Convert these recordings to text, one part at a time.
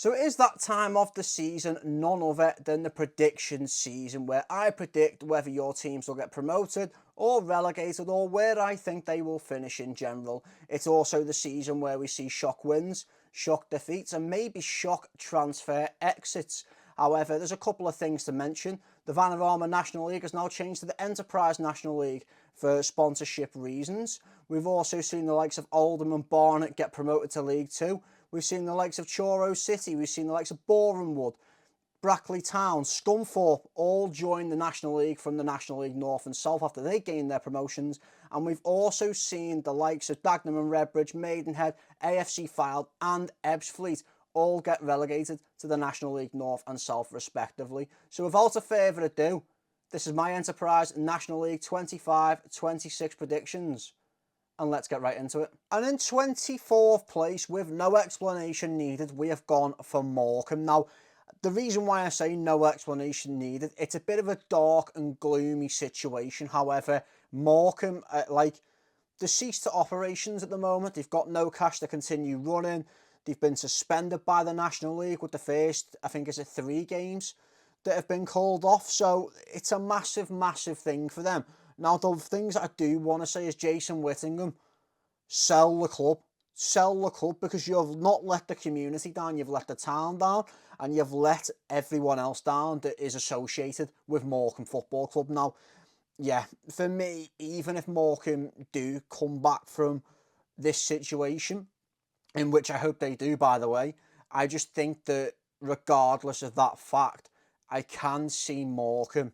So it is that time of the season, none other than the prediction season, where I predict whether your teams will get promoted or relegated or where I think they will finish in general. It's also the season where we see shock wins, shock defeats, and maybe shock transfer exits. However, there's a couple of things to mention. The Vanarama National League has now changed to the Enterprise National League for sponsorship reasons. We've also seen the likes of Oldham and Barnet get promoted to League Two. We've seen the likes of Truro City, we've seen the likes of Borehamwood, Brackley Town, Scunthorpe all join the National League from the National League North and South after they gained their promotions. And we've also seen the likes of Dagenham and Redbridge, Maidenhead, AFC Fylde and Ebbsfleet all get relegated to the National League North and South respectively. So without a further ado, this is my Enterprise National League 25-26 predictions. And let's get right into it. And in 24th place, with no explanation needed, we have gone for Morecambe. Now, the reason why I say no explanation needed, it's a bit of a dark and gloomy situation. However, Morecambe, they're ceased to operations at the moment. They've got no cash to continue running. They've been suspended by the National League with the first, I think, 3 games that have been called off. So it's a massive, massive thing for them. Now, the things that I do want to say is Jason Whittingham, sell the club. Sell the club because you've not let the community down, you've let the town down, and you've let everyone else down that is associated with Morecambe Football Club. Now, yeah, for me, even if Morecambe do come back from this situation, in which I hope they do, by the way, I just think that regardless of that fact, I can see Morecambe,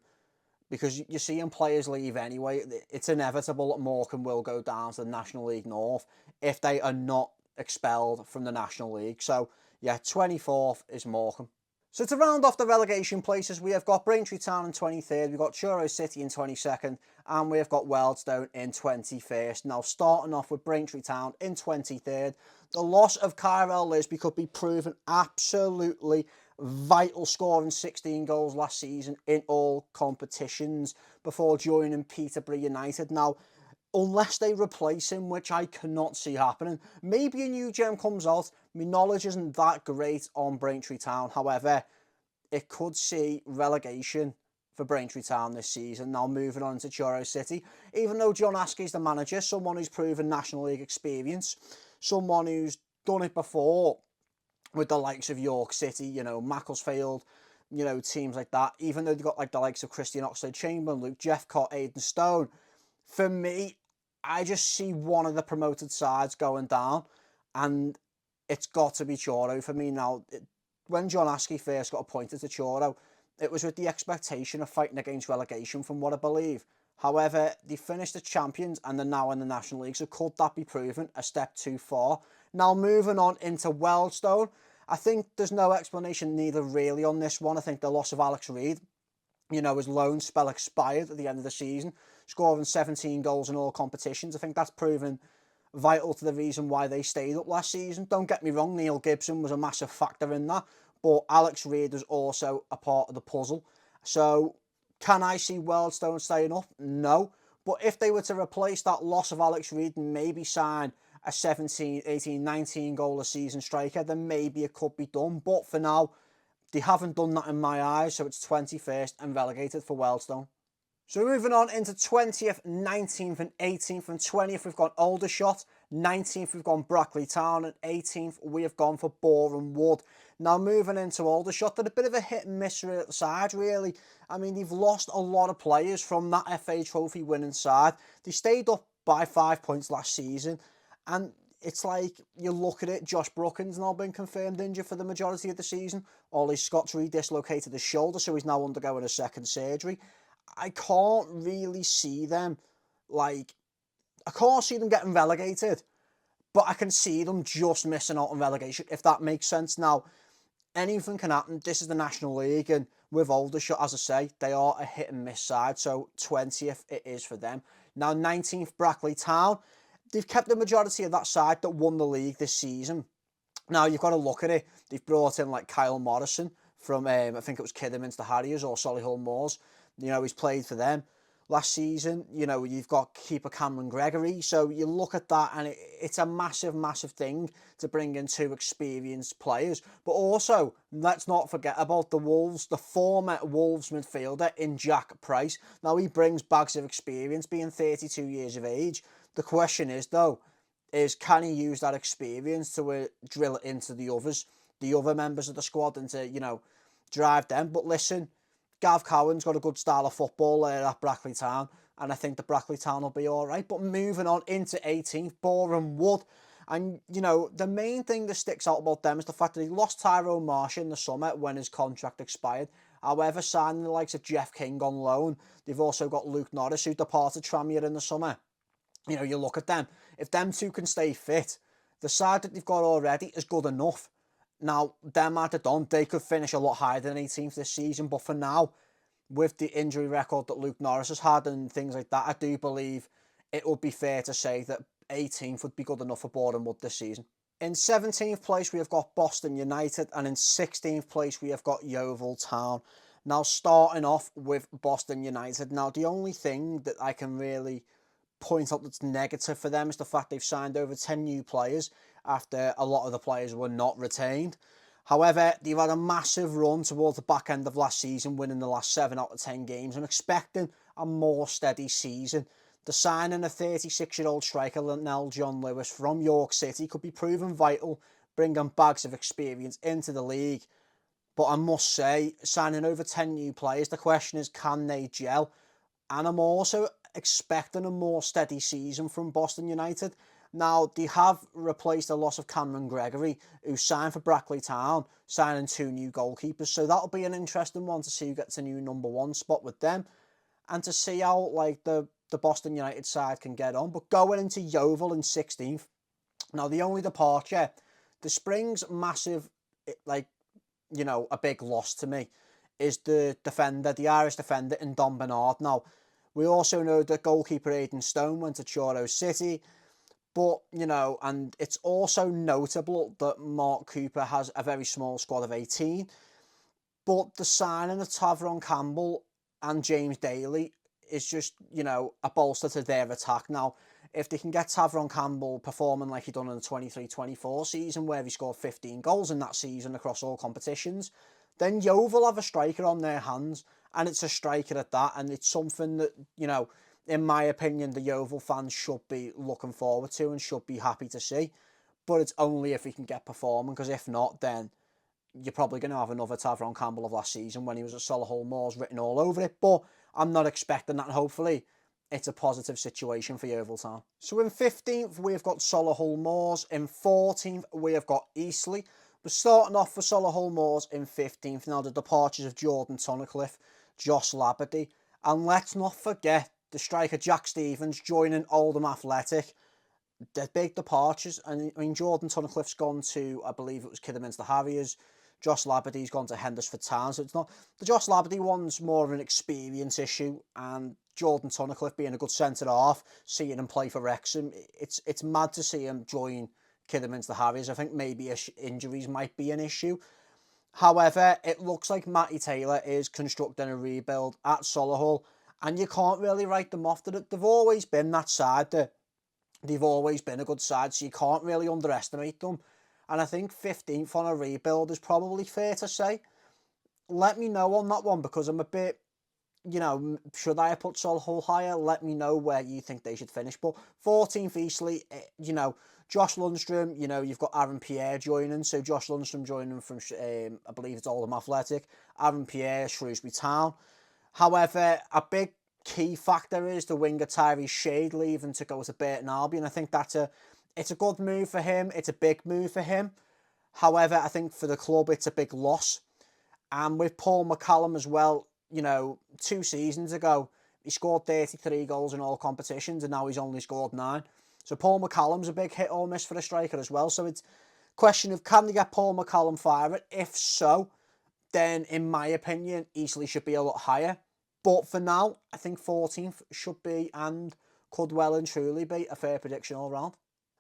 because you're seeing players leave anyway. It's inevitable that Morecambe will go down to the National League North if they are not expelled from the National League. So, yeah, 24th is Morecambe. So to round off the relegation places, we have got Braintree Town in 23rd, we've got Truro City in 22nd, and we've got Wealdstone in 21st. Now, starting off with Braintree Town in 23rd, the loss of Kyrell Lisby could be proven absolutely vital, scoring 16 goals last season in all competitions before joining Peterborough United. Now, unless they replace him, which I cannot see happening, maybe a new gem comes out. My knowledge isn't that great on Braintree Town. However, it could see relegation for Braintree Town this season. Now moving on to Truro City, even though John Askey's the manager, someone who's proven National League experience, someone who's done it before with the likes of York City, Macclesfield, teams like that, even though they've got like the likes of Christian Oxlade-Chamberlain, Luke Jeffcott, Aidan Stone. For me, I just see one of the promoted sides going down, and it's got to be Truro for me. Now, when John Askey first got appointed to Truro, it was with the expectation of fighting against relegation, from what I believe. However, they finished as champions and they're now in the National League, so could that be proven a step too far? Now, moving on into Wealdstone, I think there's no explanation neither really on this one. I think the loss of Alex Reid, his loan spell expired at the end of the season, scoring 17 goals in all competitions. I think that's proven vital to the reason why they stayed up last season. Don't get me wrong, Neil Gibson was a massive factor in that, but Alex Reid was also a part of the puzzle. So, can I see Wealdstone staying up? No. But if they were to replace that loss of Alex Reid and maybe sign a 17, 18, 19 goal a season striker, then maybe it could be done. But for now, they haven't done that in my eyes, so it's 21st and relegated for Wealdstone. So moving on into 20th, 19th and 18th. And 20th we've got Aldershot, 19th we've gone Brackley Town, and 18th we have gone for Borehamwood. Now moving into Aldershot, they're a bit of a hit and miss side really. I mean, they've lost a lot of players from that FA Trophy winning side. They stayed up by 5 points last season, and it's like, you look at it, Josh Brookins now been confirmed injured for the majority of the season. Ollie Scott's redislocated his shoulder, so he's now undergoing a second surgery. I can't really see them, I can't see them getting relegated, but I can see them just missing out on relegation, if that makes sense. Now, anything can happen. This is the National League, and with Aldershot, as I say, they are a hit and miss side, so 20th it is for them. Now, 19th, Brackley Town. They've kept the majority of that side that won the league this season. Now, you've got to look at it. They've brought in, Kyle Morrison from, I think it was Kidderminster Harriers or Solihull Moors. He's played for them. last season. You know, you've got keeper Cameron Gregory. So you look at that and it's a massive, massive thing to bring in two experienced players. But also, let's not forget about the Wolves, the former Wolves midfielder in Jack Price. Now, he brings bags of experience, being 32 years of age. The question is, though, is can he use that experience to drill it into the other members of the squad, and to, you know, drive them. But listen, Gav Cowan's got a good style of football there at Brackley Town, and I think the Brackley Town will be all right. But moving on into 18th, Boreham Wood. And, you know, the main thing that sticks out about them is the fact that he lost Tyrone Marsh in the summer when his contract expired. However, signing the likes of Jeff King on loan, they've also got Luke Norris, who departed Tranmere in the summer. You know, you look at them. If them two can stay fit, the side that they've got already is good enough. Now, them added on, they could finish a lot higher than 18th this season. But for now, with the injury record that Luke Norris has had and things like that, I do believe it would be fair to say that 18th would be good enough for Boreham Wood this season. In 17th place, we have got Boston United, and in 16th place, we have got Yeovil Town. Now, starting off with Boston United. Now, the only thing that I can really point out that's negative for them is the fact they've signed over 10 new players after a lot of the players were not retained. However, they've had a massive run towards the back end of last season, winning the last 7 out of 10 games and expecting a more steady season. The signing of 36-year-old striker Lionel John Lewis from York City could be proven vital, bringing bags of experience into the league. But I must say, signing over 10 new players, the question is, can they gel? And I'm also expecting a more steady season from Boston United. Now, they have replaced the loss of Cameron Gregory, who signed for Brackley Town, signing 2 new goalkeepers. So that'll be an interesting one to see who gets a new number 1 spot with them, and to see how, like, the Boston United side can get on. But going into Yeovil in 16th, now the only departure, the Spring's massive, like, you know, a big loss to me, is the defender, the Irish defender in Don Bernard. Now, we also know that goalkeeper Aidan Stone went to Choro City. But, you know, and it's also notable that Mark Cooper has a very small squad of 18. But the signing of Tavron Campbell and James Daly is just, you know, a bolster to their attack. Now, if they can get Tavron Campbell performing like he done in the 23-24 season, where he scored 15 goals in that season across all competitions, then Yeovil have a striker on their hands, and it's a striker at that, and it's something that, you know, in my opinion, the Yeovil fans should be looking forward to and should be happy to see. But it's only if he can get performing, because if not, then you're probably going to have another Tavron Campbell of last season when he was at Solihull Moors written all over it. But I'm not expecting that, and hopefully it's a positive situation for Yeovil Town. So in 15th, we've got Solihull Moors. In 14th, we have got Eastleigh. We're starting off for Solihull Moors in 15th. Now, the departures of Jordan Tunnicliffe, Josh Labadie, and let's not forget the striker Jack Stevens joining Oldham Athletic. They're big departures. And I mean, Jordan Tunnicliffe's gone to, I believe it was Kidderminster Harriers. Josh Labadie's gone to Hendersford Town. So it's not, the Josh Labadie one's more of an experience issue, and Jordan Tunnicliffe being a good centre half, seeing him play for Wrexham, it's mad to see him join Kidderminster Harriers. I think maybe injuries might be an issue. However, it looks like Matty Taylor is constructing a rebuild at Solihull, and you can't really write them off. That they've always been that side. They've always been a good side, so you can't really underestimate them. And I think 15th on a rebuild is probably fair to say. Let me know on that one, because I'm a bit, you know, should I have put Solihull higher? Let me know where you think they should finish. But 14th Eastleigh, you know, Josh Lundstrom, you know, you've got Aaron Pierre joining. So Josh Lundstrom joining from, I believe it's Oldham Athletic. Aaron Pierre, Shrewsbury Town. However, a big key factor is the winger Tyrese Shade leaving to go to Burton Albion. I think it's a good move for him. It's a big move for him. However, I think for the club, it's a big loss. And with Paul McCallum as well, you know, 2 seasons ago, he scored 33 goals in all competitions, and now he's only scored 9. So Paul McCallum's a big hit or miss for a striker as well. So it's a question of, can they get Paul McCallum fired? If so, then in my opinion, Eastleigh should be a lot higher. But for now, I think 14th should be, and could well and truly be, a fair prediction all round.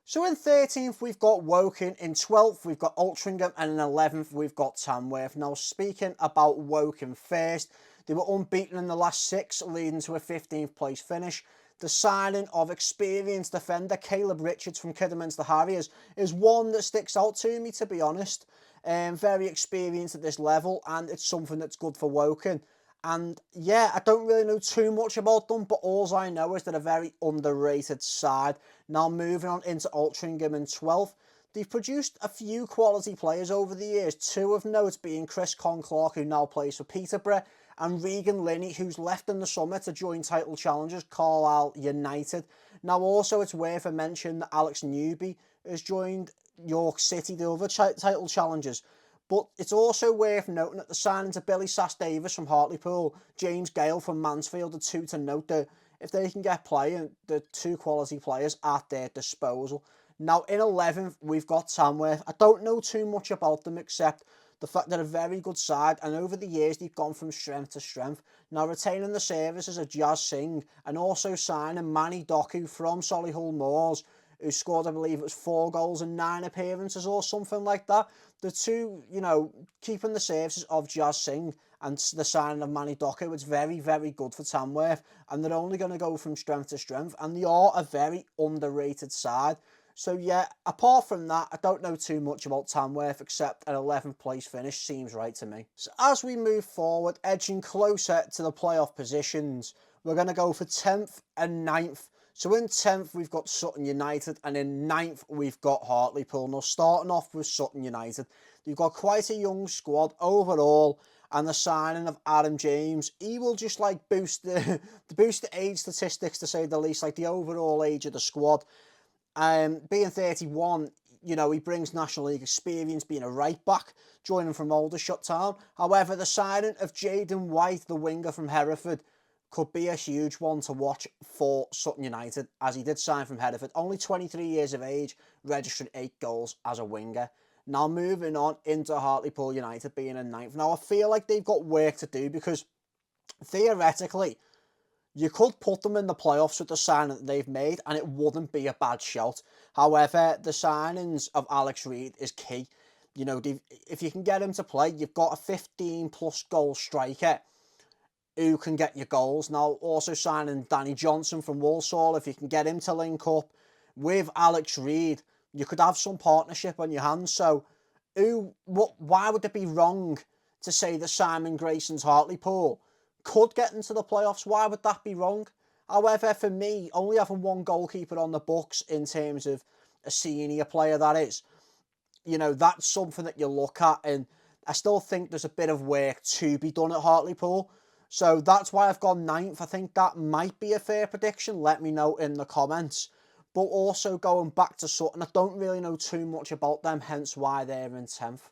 So in 13th, we've got Woking. In 12th, we've got Altrincham. And in 11th, we've got Tamworth. Now, speaking about Woking first, They were unbeaten in the last 6, leading to a 15th place finish. The signing of experienced defender Caleb Richards from Kidderminster Harriers is one that sticks out to me, to be honest. Very experienced at this level, and it's something that's good for Woking. And yeah, I don't really know too much about them, but all I know is they're a very underrated side. Now moving on into Altrincham in 12th. They've produced a few quality players over the years, 2 of note being Chris Conclark, who now plays for Peterborough, and Regan Linney, who's left in the summer to join title challengers Carlisle United. Now also it's worth a mention that Alex Newby has joined York City, the other title challengers. But it's also worth noting that the signings of Billy Sass-Davis from Hartlepool, James Gale from Mansfield are 2 to note that if they can get playing, the 2 quality players at their disposal. Now in 11th, we've got Tamworth. I don't know too much about them except the fact they're a very good side, and over the years they've gone from strength to strength. Now retaining the services of Jazz Singh and also signing Manny Doku from Solihull Moors, who scored, I believe it was 4 goals in 9 appearances or something like that. The 2, keeping the services of Jazz Singh and the signing of Manny Doku, it's very, very good for Tamworth, and they're only going to go from strength to strength, and they are a very underrated side. So yeah, apart from that, I don't know too much about Tamworth, except an 11th place finish seems right to me. So as we move forward, edging closer to the playoff positions, we're going to go for 10th and 9th. So in 10th, we've got Sutton United, and in 9th, we've got Hartlepool. Now starting off with Sutton United, they've got quite a young squad overall, and the signing of Adam James, he will just boost the age statistics, to say the least, the overall age of the squad. Being 31, he brings National League experience, being a right back, joining from Aldershot Town. However, the signing of Jaden White, the winger from Hereford, could be a huge one to watch for Sutton United, as he did sign from Hereford. Only 23 years of age, registering 8 goals as a winger. Now moving on into Hartlepool United being in 9th. Now I feel like they've got work to do, because theoretically, you could put them in the playoffs with the signing that they've made, and it wouldn't be a bad shout. However, the signings of Alex Reid is key. If you can get him to play, you've got a 15-plus goal striker who can get you goals. Now, also signing Danny Johnson from Walsall, if you can get him to link up with Alex Reid, you could have some partnership on your hands. So, why would it be wrong to say that Simon Grayson's Hartlepool could get into the playoffs? Why would that be wrong? However, for me, only having 1 goalkeeper on the books in terms of a senior player, that is, that's something that you look at, and I still think there's a bit of work to be done at Hartlepool. So that's why I've gone 9th. I think that might be a fair prediction. Let me know in the comments. But also going back to Sutton, I don't really know too much about them, hence why they're in 10th.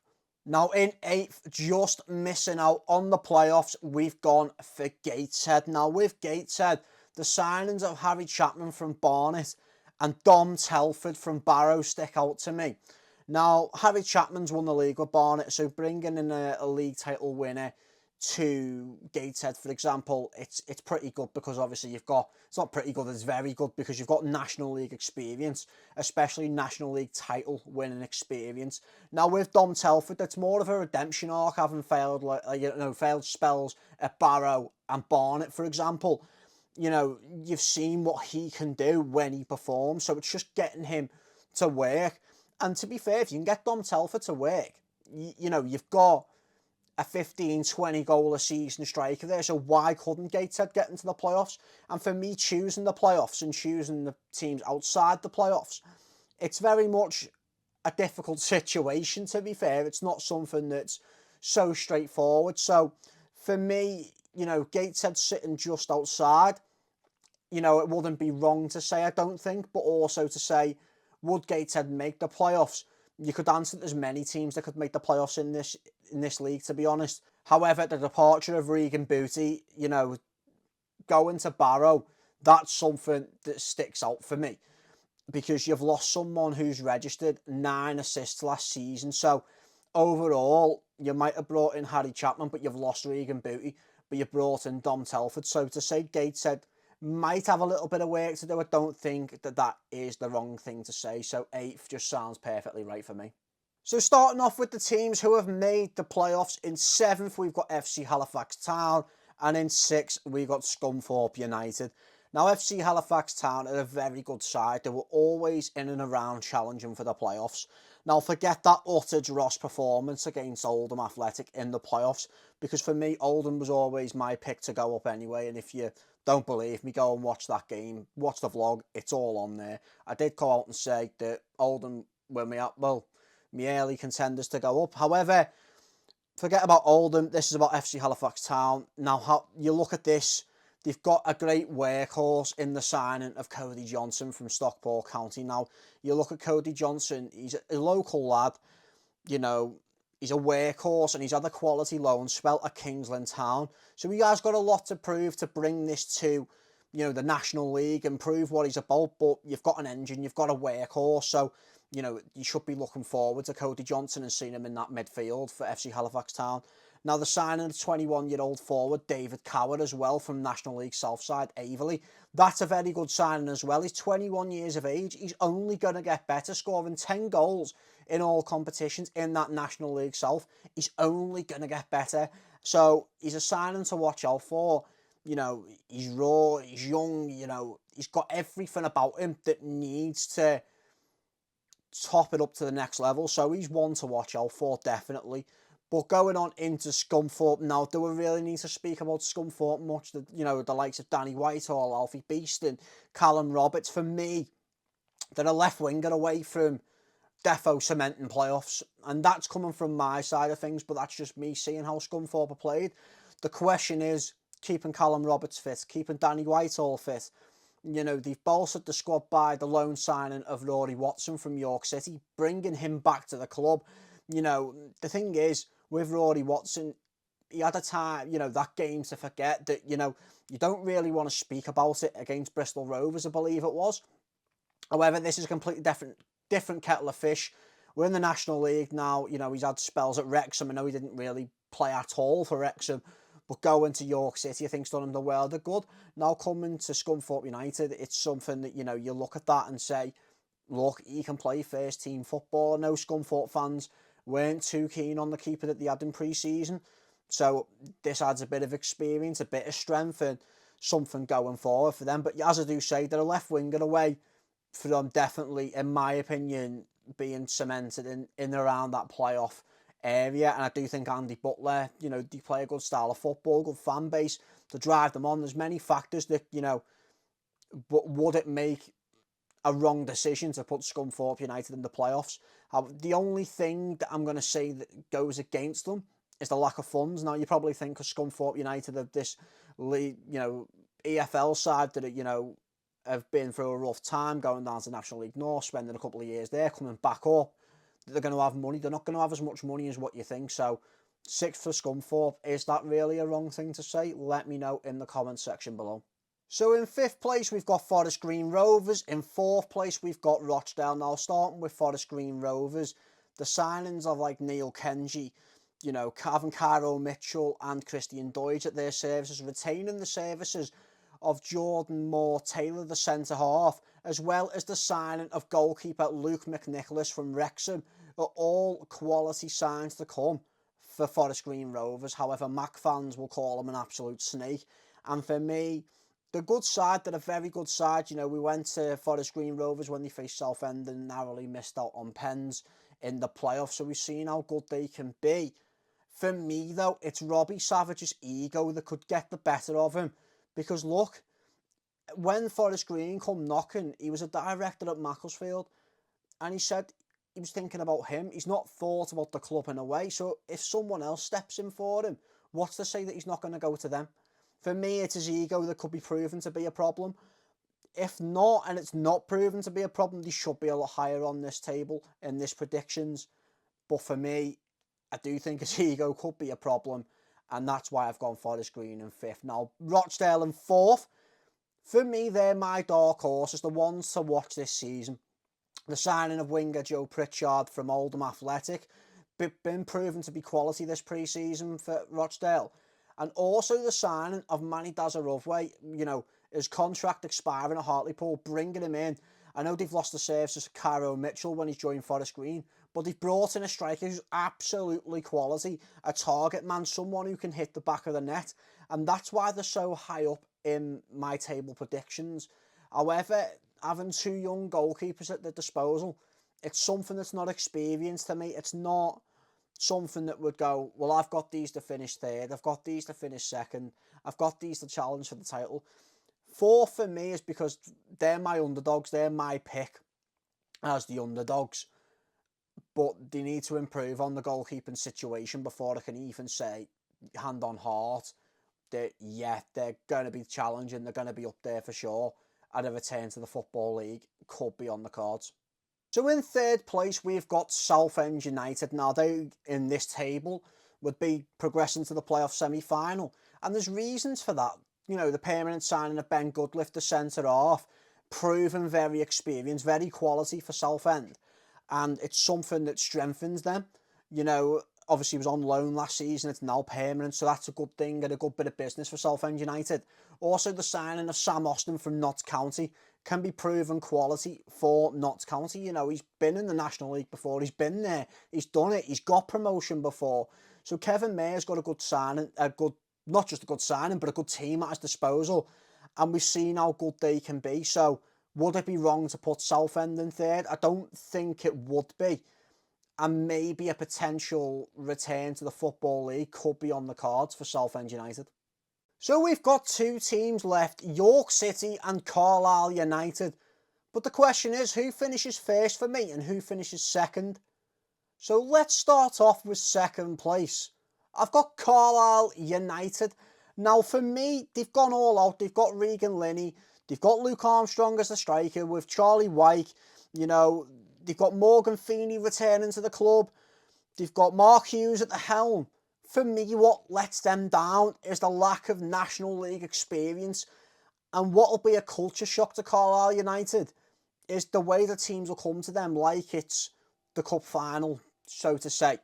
Now in 8th, just missing out on the playoffs, we've gone for Gateshead. Now with Gateshead, the signings of Harry Chapman from Barnet and Dom Telford from Barrow stick out to me. Now, Harry Chapman's won the league with Barnet, so bringing in a league title winner to Gateshead, for example, it's pretty good, because obviously it's not pretty good, it's very good, because you've got National League experience, especially National League title winning experience. Now with Dom Telford, it's more of a redemption arc, having failed failed spells at Barrow and Barnet, for example. You've seen what he can do when he performs, so it's just getting him to work. And to be fair, if you can get Dom Telford to work, you've got a 15-20 goal a season striker there, so why couldn't Gateshead get into the playoffs? And for me, choosing the playoffs and choosing the teams outside the playoffs, it's very much a difficult situation, to be fair. It's not something that's so straightforward. So for me, Gateshead sitting just outside, it wouldn't be wrong to say, I don't think, but also to say, would Gateshead make the playoffs? You could answer there's many teams that could make the playoffs in this league, to be honest. However, the departure of Regan Booty, going to Barrow, that's something that sticks out for me, because you've lost someone who's registered 9 assists last season. So overall, you might have brought in Harry Chapman, but you've lost Regan Booty, but you brought in Dom Telford. So to say Gateshead might have a little bit of work to do, I don't think that is the wrong thing to say. So 8th just sounds perfectly right for me. So starting off with the teams who have made the playoffs, in 7th we've got FC Halifax Town, And in 6th, we got Scunthorpe United. Now, FC Halifax Town are a very good side. They were always in and around challenging for the playoffs. Now, forget that utter dross performance against Oldham Athletic in the playoffs, because for me, Oldham was always my pick to go up anyway. And if you don't believe me, go and watch that game, watch the vlog, it's all on there. I did go out and say that Oldham were my early contenders to go up. However, forget about Oldham. This is about FC Halifax Town. Now, how you look at this, they've got a great workhorse in the signing of Cody Johnson from Stockport County. Now, you look at Cody Johnson, he's a local lad, you know, he's a workhorse and he's had a quality loan spell at Kingsland Town. So he has got a lot to prove to bring this to, you know, the National League and prove what he's about. But you've got an engine, you've got a workhorse. So, you know, you should be looking forward to Cody Johnson and seeing him in that midfield for FC Halifax Town. Now, the signing of 21-year-old forward David Coward as well from National League Southside, Averley. That's a very good signing as well. He's 21 years of age. He's only going to get better, scoring 10 goals in all competitions in that National League South. He's only going to get better. So he's a signing to watch out for. You know, he's raw, he's young, you know, he's got everything about him that needs to top it up to the next level. So he's one to watch out for, definitely. But going on into Scunthorpe now, do we really need to speak about Scunthorpe much? You know, the likes of Danny Whitehall, Alfie Beeston, Callum Roberts. For me, they're a left winger away from defo cementing playoffs. And that's coming from my side of things, but that's just me seeing how Scunthorpe are played. The question is keeping Callum Roberts fit, keeping Danny Whitehall fit. You know, they've bolstered the squad by the loan signing of Rory Watson from York City, bringing him back to the club. You know, the thing is, with Rory Watson, he had a time, you know, that game to forget that, you know, you don't really want to speak about it against Bristol Rovers, I believe it was. However, this is a completely different kettle of fish. We're in the National League now. You know, he's had spells at Wrexham. I know he didn't really play at all for Wrexham, but going to York City, I think's done him the world of good. Now coming to Scunthorpe United, it's something that, you know, you look at that and say, look, he can play first team football. I know Scunthorpe fans weren't too keen on the keeper that they had in pre-season. So this adds a bit of experience, a bit of strength and something going forward for them. But as I do say, they're a left winger away from definitely, in my opinion, being cemented in and around that playoff area. And I do think Andy Butler, you know, they play a good style of football, good fan base to drive them on. There's many factors that, you know, but would it make a wrong decision to put Scunthorpe United in the playoffs? The only thing that I'm going to say that goes against them is the lack of funds. Now, you probably think of Scunthorpe United of this league, you know, EFL side that, you know, have been through a rough time, going down to National League North, spending a couple of years there, coming back up. They're going to have money. They're not going to have as much money as what you think. So, 6th for Scunthorpe. Is that really a wrong thing to say? Let me know in the comment section below. So in 5th place, we've got Forest Green Rovers. In 4th place, we've got Rochdale. Now, starting with Forest Green Rovers, the signings of like Neil Kenji, you know, having Cairo Mitchell and Christian Deutsch at their services, retaining the services of Jordan Moore-Taylor, the centre-half, as well as the signing of goalkeeper Luke McNicholas from Wrexham, are all quality signs to come for Forest Green Rovers. However, Mac fans will call him an absolute snake. And for me, the good side, they're a very good side. You know, we went to Forest Green Rovers when they faced Southend and narrowly missed out on pens in the playoffs. So we've seen how good they can be. For me, though, it's Robbie Savage's ego that could get the better of him. Because, look, when Forest Green come knocking, he was a director at Macclesfield. And he said he was thinking about him. He's not thought about the club in a way. So if someone else steps in for him, what's to say that he's not going to go to them? For me, it's his ego that could be proven to be a problem. If not, and it's not proven to be a problem, they should be a lot higher on this table in this predictions. But for me, I do think his ego could be a problem. And that's why I've gone Forest Green in 5th. Now, Rochdale in 4th. For me, they're my dark horses, the ones to watch this season. The signing of winger Joe Pritchard from Oldham Athletic. Been proven to be quality this pre-season for Rochdale. And also the signing of Manny Dazarovwe, you know, his contract expiring at Hartlepool, bringing him in. I know they've lost the services of Cairo Mitchell when he's joined Forest Green, but they've brought in a striker who's absolutely quality, a target man, someone who can hit the back of the net, and that's why they're so high up in my table predictions. However, having two young goalkeepers at their disposal, it's something that's not experienced to me. It's not something that would go, well, I've got these to finish third, I've got these to finish second, I've got these to challenge for the title. Fourth for me is because they're my underdogs, they're my pick as the underdogs, but they need to improve on the goalkeeping situation before I can even say, hand on heart, that yeah, they're going to be challenging, they're going to be up there for sure, and a return to the Football League could be on the cards. So in third place, we've got Southend United. Now, they, in this table, would be progressing to the playoff semi-final. And there's reasons for that. You know, the permanent signing of Ben Goodliff, the centre-half, proven very experienced, very quality for Southend. And it's something that strengthens them. You know, obviously he was on loan last season, it's now permanent, so that's a good thing and a good bit of business for Southend United. Also, the signing of Sam Austin from Notts County can be proven quality for Notts County. You know, he's been in the National League before, he's been there, he's done it, he's got promotion before. So Kevin Mayer's got a good signing, not just a good signing, but a good team at his disposal. And we've seen how good they can be. So would it be wrong to put Southend in third? I don't think it would be. And maybe a potential return to the Football League could be on the cards for Southend United. So we've got two teams left, York City and Carlisle United. But the question is, who finishes first for me and who finishes second? So let's start off with second place. I've got Carlisle United. Now for me, they've gone all out. They've got Regan Linney. They've got Luke Armstrong as the striker with Charlie White. You know, they've got Morgan Feeney returning to the club. They've got Mark Hughes at the helm. For me, what lets them down is the lack of National League experience. And what will be a culture shock to Carlisle United is the way the teams will come to them like it's the cup final, so to say.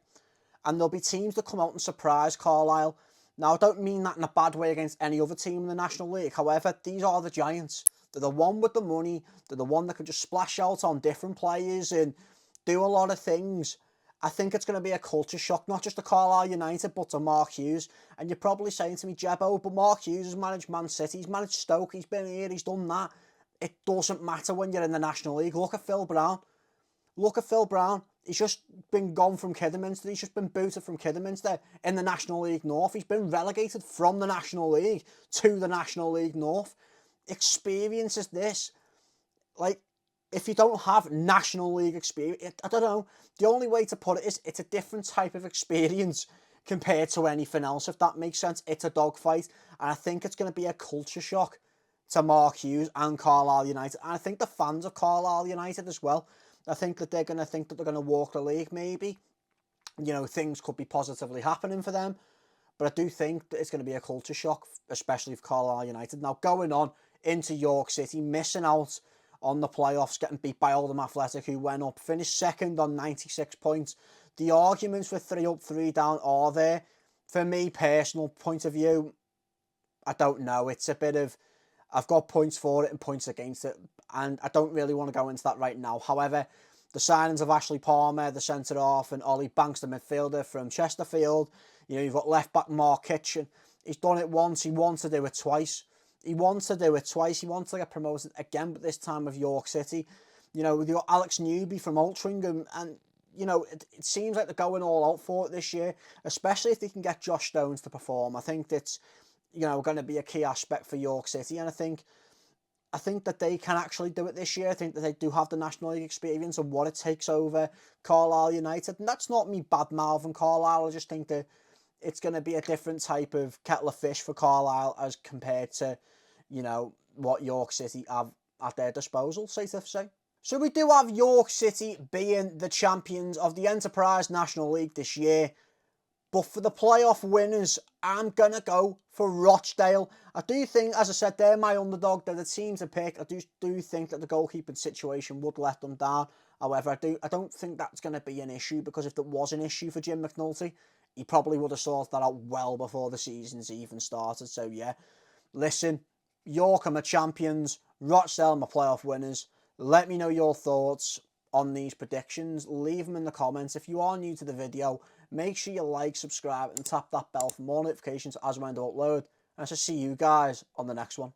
And there'll be teams that come out and surprise Carlisle. Now, I don't mean that in a bad way against any other team in the National League. However, these are the giants. They're the one with the money. They're the one that can just splash out on different players and do a lot of things. I think it's going to be a culture shock, not just to Carlisle United, but to Mark Hughes. And you're probably saying to me, Jebbo, but Mark Hughes has managed Man City, he's managed Stoke, he's been here, he's done that. It doesn't matter when you're in the National League. Look at Phil Brown. Look at Phil Brown. He's just been gone from Kidderminster. He's just been booted from Kidderminster in the National League North. He's been relegated from the National League to the National League North. Experience is this. Like, if you don't have National League experience, I don't know. The only way to put it is it's a different type of experience compared to anything else, if that makes sense. It's a dogfight. And I think it's going to be a culture shock to Mark Hughes and Carlisle United. And I think the fans of Carlisle United as well. I think that they're going to think that they're going to walk the league, maybe. You know, things could be positively happening for them. But I do think that it's going to be a culture shock, especially for Carlisle United. Now, going on into York City, missing out on the playoffs, getting beat by Oldham Athletic, who went up, finished second on 96 points. The arguments for 3 up, 3 down are there. For me, personal point of view, I don't know. It's a bit of, I've got points for it and points against it, and I don't really want to go into that right now. However, the signings of Ashley Palmer, the centre-half, and Ollie Banks, the midfielder from Chesterfield. You know, you've got left-back Mark Kitchen. He's done it once. He wants to do it twice. He wants to get promoted again, but this time with York City. You know, you've got Alex Newby from Altrincham, and, you know, it seems like they're going all out for it this year, especially if they can get Josh Stones to perform. I think that's, you know, going to be a key aspect for York City, and I think that they can actually do it this year. I think that they do have the National League experience and what it takes over Carlisle United. And that's not me bad-mouthing Carlisle. I just think that it's going to be a different type of kettle of fish for Carlisle as compared to, you know, what York City have at their disposal, safe to say. So we do have York City being the champions of the Enterprise National League this year. But for the playoff winners, I'm going to go for Rochdale. I do think, as I said, they're my underdog. They're the team to pick. I do think that the goalkeeping situation would let them down. However, I don't think that's going to be an issue, because if there was an issue for Jim McNulty, he probably would have sorted that out well before the season's even started. So, yeah, listen, York are my champions. Rochdale are my playoff winners. Let me know your thoughts. on these predictions, leave them in the comments. If you are new to the video, make sure you like, subscribe, and tap that bell for more notifications as when I upload. And I shall see you guys on the next one.